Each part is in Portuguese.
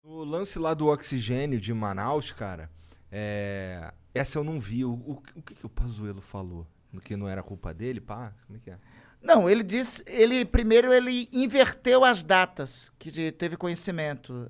O lance lá do oxigênio de Manaus, cara, essa eu não vi. O que o Pazuello falou? Que não era culpa dele, pá? Como é que é? Não, ele disse, primeiro ele inverteu as datas que teve conhecimento.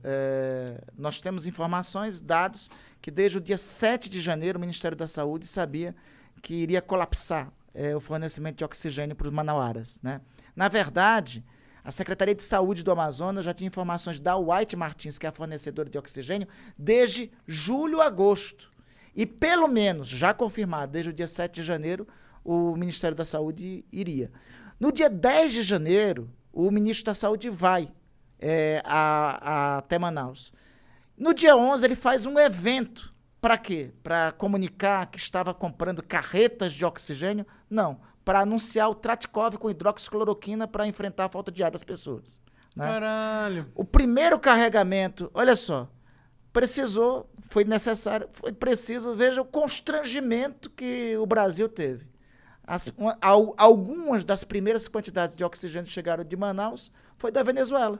Nós temos informações, dados, que desde o dia 7 de janeiro o Ministério da Saúde sabia que iria colapsar o fornecimento de oxigênio para os manauaras, né? Na verdade, a Secretaria de Saúde do Amazonas já tinha informações da White Martins, que é a fornecedora de oxigênio, desde julho a agosto. E pelo menos, já confirmado, desde o dia 7 de janeiro, o Ministério da Saúde iria. No dia 10 de janeiro, o ministro da Saúde vai até Manaus. No dia 11, ele faz um evento. Para quê? Para comunicar que estava comprando carretas de oxigênio? Não. Para anunciar o Tratkov com hidroxicloroquina para enfrentar a falta de ar das pessoas. Né? Caralho. O primeiro carregamento, olha só, foi necessário, foi preciso, veja o constrangimento que o Brasil teve. Algumas das primeiras quantidades de oxigênio que chegaram de Manaus foi da Venezuela.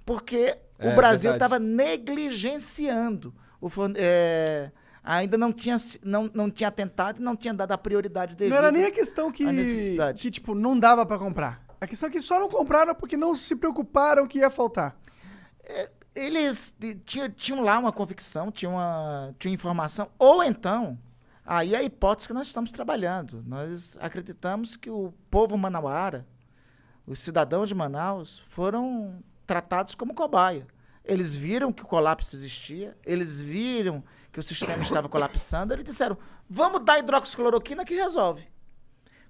Porque o Brasil estava negligenciando. Ainda não tinha atentado e não tinha dado a prioridade devida. Não era nem a questão necessidade. que tipo, não dava pra comprar. A questão é que só não compraram porque não se preocuparam que ia faltar. Eles tinham lá uma convicção, tinham informação, ou então, aí é a hipótese que nós estamos trabalhando. Nós acreditamos que o povo manauara, os cidadãos de Manaus, foram tratados como cobaia. Eles viram que o colapso existia, eles viram que o sistema estava colapsando, eles disseram, vamos dar hidroxicloroquina que resolve.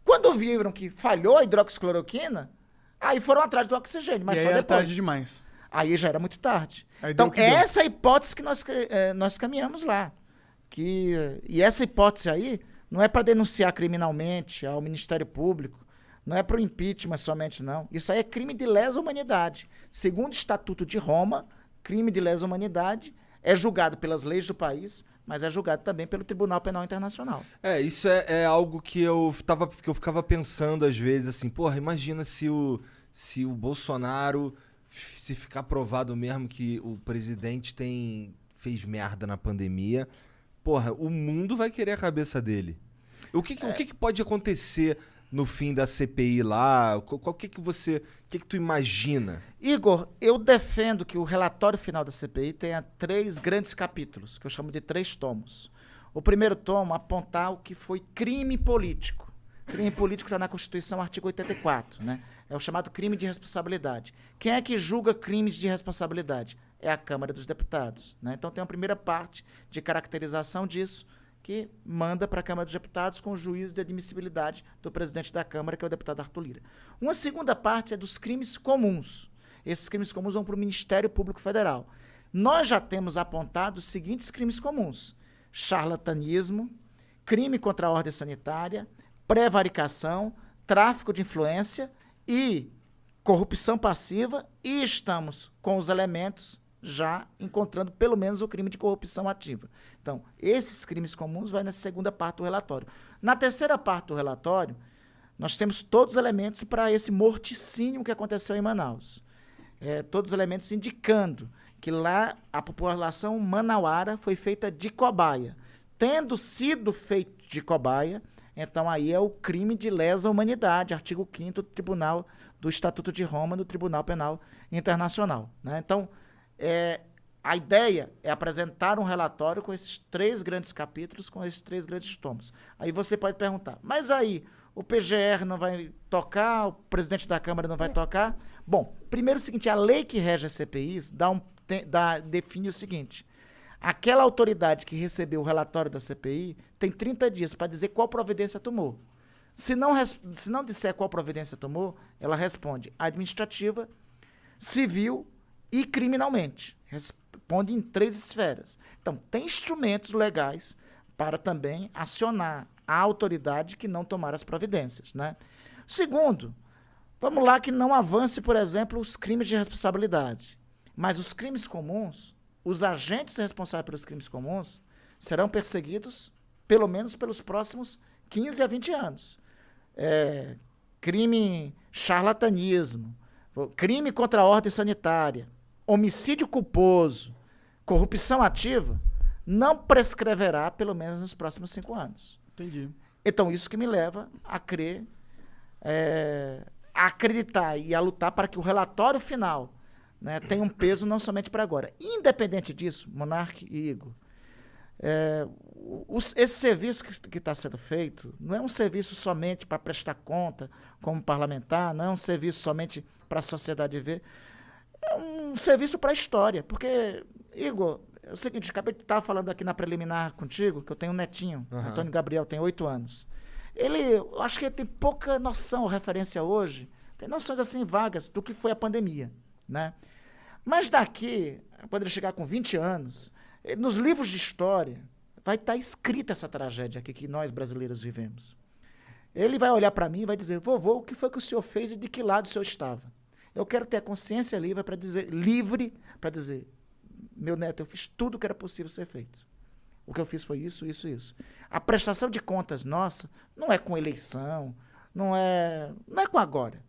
Quando viram que falhou a hidroxicloroquina, aí foram atrás do oxigênio, mas e só aí depois. era tarde demais. Aí já era muito tarde. Aí então, deu essa é a hipótese que nós caminhamos lá. E essa hipótese aí não é para denunciar criminalmente ao Ministério Público, não é para o impeachment somente, não. Isso aí é crime de lesa humanidade. Segundo o Estatuto de Roma, crime de lesa humanidade é julgado pelas leis do país, mas é julgado também pelo Tribunal Penal Internacional. Isso é algo que eu ficava pensando às vezes, assim, porra, imagina se o Bolsonaro, se ficar provado mesmo que o presidente fez merda na pandemia, porra, o mundo vai querer a cabeça dele. O que pode acontecer no fim da CPI lá? O que tu imagina? Igor, eu defendo que o relatório final da CPI tenha 3 grandes capítulos, que eu chamo de 3 tomos. O primeiro tomo apontar o que foi crime político. Crime político está na Constituição, artigo 84, né? É o chamado crime de responsabilidade. Quem é que julga crimes de responsabilidade? É a Câmara dos Deputados, né? Então tem uma primeira parte de caracterização disso, que manda para a Câmara dos Deputados com o juízo de admissibilidade do presidente da Câmara, que é o deputado Arthur Lira. Uma segunda parte é dos crimes comuns. Esses crimes comuns vão para o Ministério Público Federal. Nós já temos apontado os seguintes crimes comuns: charlatanismo, crime contra a ordem sanitária, prevaricação, tráfico de influência e corrupção passiva, e estamos com os elementos já encontrando pelo menos o crime de corrupção ativa. Então, esses crimes comuns vai nessa segunda parte do relatório. Na terceira parte do relatório, nós temos todos os elementos para esse morticínio que aconteceu em Manaus. Todos os elementos indicando que lá a população manauara foi feita de cobaia. Tendo sido feito de cobaia, então aí é o crime de lesa humanidade, artigo 5º do Estatuto de Roma, do Tribunal Penal Internacional, né? Então, a ideia é apresentar um relatório com esses 3 grandes capítulos, com esses 3 grandes tomos. Aí você pode perguntar, mas aí o PGR não vai tocar, o presidente da Câmara não vai tocar? Bom, primeiro é o seguinte, a lei que rege as CPIs define o seguinte: aquela autoridade que recebeu o relatório da CPI tem 30 dias para dizer qual providência tomou. Se não disser qual providência tomou, ela responde administrativa, civil e criminalmente. Responde em 3 esferas. Então, tem instrumentos legais para também acionar a autoridade que não tomar as providências, né? Segundo, vamos lá que não avance, por exemplo, os crimes de responsabilidade. Mas os crimes comuns, os agentes responsáveis pelos crimes comuns, serão perseguidos pelo menos pelos próximos 15 a 20 anos. Crime charlatanismo, crime contra a ordem sanitária, homicídio culposo, corrupção ativa, não prescreverá pelo menos nos próximos 5 anos. Entendi. Então, isso que me leva a crer, a acreditar e a lutar para que o relatório final, né, tenha um peso não somente para agora. Independente disso, Monark e Igor, esse serviço que está sendo feito não é um serviço somente para prestar conta como parlamentar, não é um serviço somente para a sociedade ver, é um serviço para a história. Porque, Igor, é o seguinte, acabei de estar falando aqui na preliminar contigo, que eu tenho um netinho, Antônio Gabriel, tem 8 anos. Eu acho que ele tem pouca noção, referência hoje, tem noções assim vagas do que foi a pandemia, né? Mas daqui, quando ele chegar com 20 anos, nos livros de história, vai estar escrita essa tragédia aqui que nós brasileiros vivemos. Ele vai olhar para mim e vai dizer, vovô, o que foi que o senhor fez e de que lado o senhor estava? Eu quero ter a consciência livre para dizer, meu neto, eu fiz tudo o que era possível ser feito. O que eu fiz foi isso, isso, isso. A prestação de contas nossa não é com eleição, não é com agora.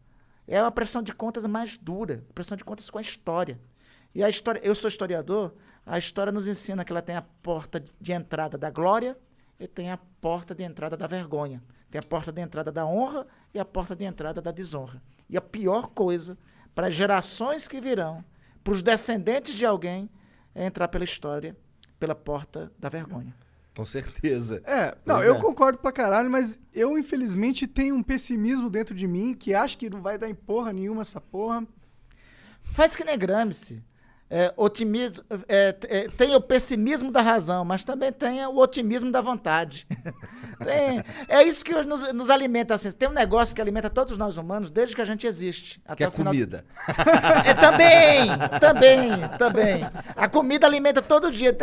É uma prestação de contas mais dura, prestação de contas com a história. E a história, eu sou historiador, a história nos ensina que ela tem a porta de entrada da glória e tem a porta de entrada da vergonha. Tem a porta de entrada da honra e a porta de entrada da desonra. E a pior coisa para as gerações que virão, para os descendentes de alguém, é entrar pela história, pela porta da vergonha. Com certeza. Eu concordo pra caralho, mas eu, infelizmente, tenho um pessimismo dentro de mim que acho que não vai dar em porra nenhuma essa porra. Faz que nem Gramsci. Tem o pessimismo da razão, mas também tem o otimismo da vontade. É isso que nos alimenta. Assim. Tem um negócio que alimenta todos nós humanos desde que a gente existe. Que é a comida. Também. A comida alimenta todo dia.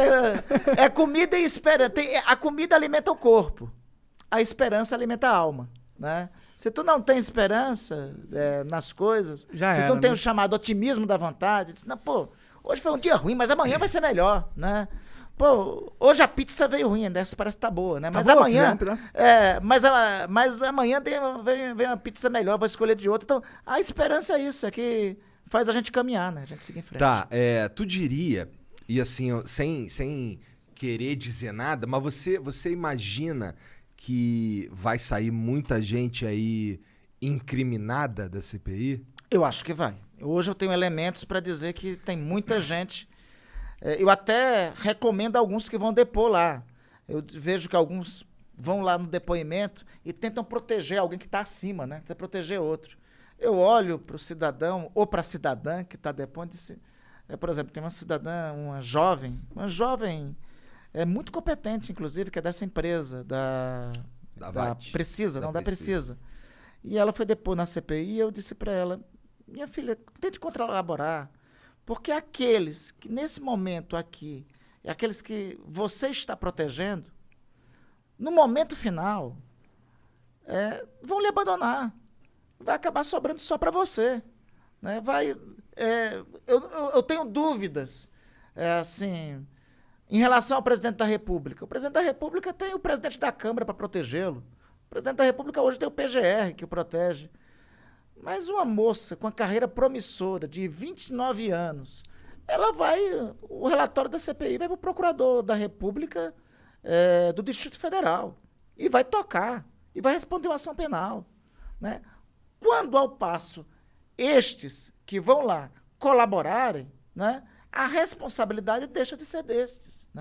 É comida e esperança. A comida alimenta o corpo. A esperança alimenta a alma. Né? Se tu não tem esperança nas coisas, se tu não tem o chamado otimismo da vontade, diz, não, pô, hoje foi um dia ruim, mas amanhã vai ser melhor, né? Pô, hoje a pizza veio ruim, essa parece que tá boa, né? Mas amanhã, mas amanhã vem uma pizza melhor, vou escolher de outra. Então, a esperança é isso, é que faz a gente caminhar, né? A gente seguir em frente. Tá, tu diria, e assim, sem querer dizer nada, mas você imagina que vai sair muita gente aí incriminada da CPI? Eu acho que vai. Hoje eu tenho elementos para dizer que tem muita gente. Eu até recomendo alguns que vão depor lá. Eu vejo que alguns vão lá no depoimento e tentam proteger alguém que está acima, né? Tenta proteger outro. Eu olho para o cidadão ou para a cidadã que está depondo e disse, por exemplo, tem uma cidadã, uma jovem muito competente, inclusive, que é dessa empresa, da Precisa, da Precisa. E ela foi depor na CPI e eu disse para ela, minha filha, tente colaborar, porque aqueles que nesse momento aqui, aqueles que você está protegendo, no momento final, vão lhe abandonar. Vai acabar sobrando só para você. Né? Eu tenho dúvidas, assim, em relação ao presidente da República. O presidente da República tem o presidente da Câmara para protegê-lo. O presidente da República hoje tem o PGR que o protege. Mas uma moça com a carreira promissora de 29 anos, o relatório da CPI vai para o procurador da República do Distrito Federal e vai tocar, e vai responder uma ação penal. Né? Quando, ao passo, estes que vão lá colaborarem, né, a responsabilidade deixa de ser destes. Né?